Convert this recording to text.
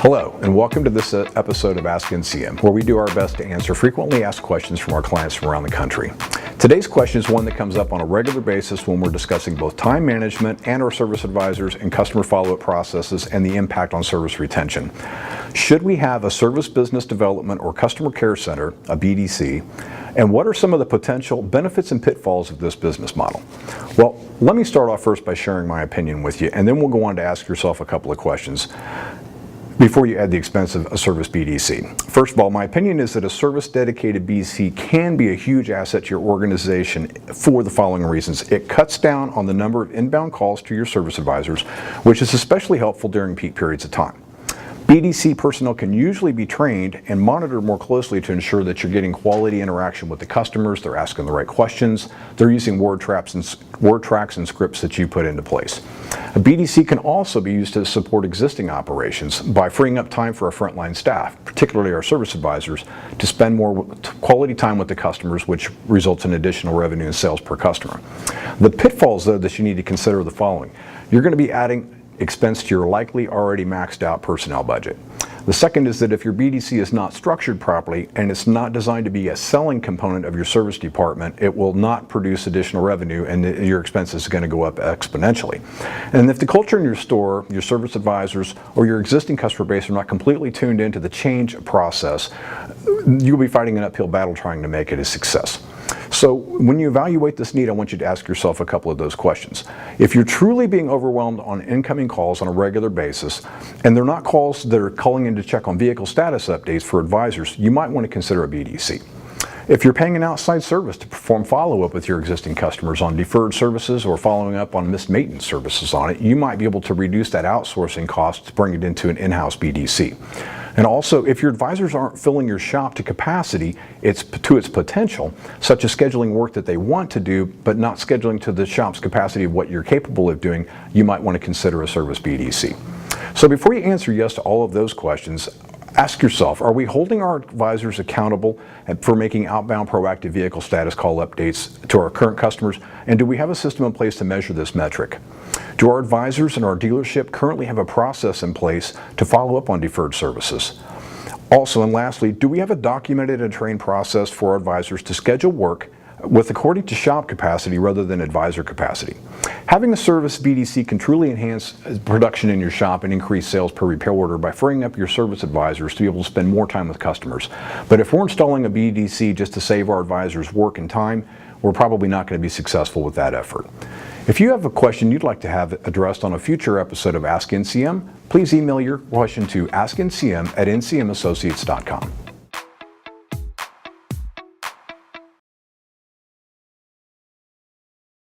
Hello, and welcome to this episode of Ask NCM, where we do our best to answer frequently asked questions from our clients from around the country. Today's question is one that comes up on a regular basis when we're discussing both time management and our service advisors and customer follow-up processes and the impact on service retention. Should we have a service business development or customer care center, a BDC, and what are some of the potential benefits and pitfalls of this business model? Well, let me start off first by sharing my opinion with you, and then we'll go on to ask yourself a couple of questions before you add the expense of a service BDC. First of all, my opinion is that a service dedicated BDC can be a huge asset to your organization for the following reasons. It cuts down on the number of inbound calls to your service advisors, which is especially helpful during peak periods of time. BDC personnel can usually be trained and monitored more closely to ensure that you're getting quality interaction with the customers, they're asking the right questions, they're using word tracks and scripts that you put into place. A BDC can also be used to support existing operations by freeing up time for our frontline staff, particularly our service advisors, to spend more quality time with the customers, which results in additional revenue and sales per customer. The pitfalls, though, that you need to consider are the following. You're going to be adding expense to your likely already maxed out personnel budget. The second is that if your BDC is not structured properly and it's not designed to be a selling component of your service department, it will not produce additional revenue and your expenses are going to go up exponentially. And if the culture in your store, your service advisors, or your existing customer base are not completely tuned into the change process, you'll be fighting an uphill battle trying to make it a success. So when you evaluate this need, I want you to ask yourself a couple of those questions. If you're truly being overwhelmed on incoming calls on a regular basis, and they're not calls that are calling in to check on vehicle status updates for advisors, you might want to consider a BDC. If you're paying an outside service to perform follow-up with your existing customers on deferred services or following up on missed maintenance services on it, you might be able to reduce that outsourcing cost to bring it into an in-house BDC. And also, if your advisors aren't filling your shop to capacity, to its potential, such as scheduling work that they want to do, but not scheduling to the shop's capacity of what you're capable of doing, you might want to consider a service BDC. So before you answer yes to all of those questions, ask yourself, are we holding our advisors accountable for making outbound proactive vehicle status call updates to our current customers? And do we have a system in place to measure this metric? Do our advisors and our dealership currently have a process in place to follow up on deferred services? Also, and lastly, do we have a documented and trained process for our advisors to schedule work with according to shop capacity rather than advisor capacity? Having a service BDC can truly enhance production in your shop and increase sales per repair order by freeing up your service advisors to be able to spend more time with customers. But if we're installing a BDC just to save our advisors work and time, we're probably not going to be successful with that effort. If you have a question you'd like to have addressed on a future episode of Ask NCM, please email your question to askncm@ncmassociates.com.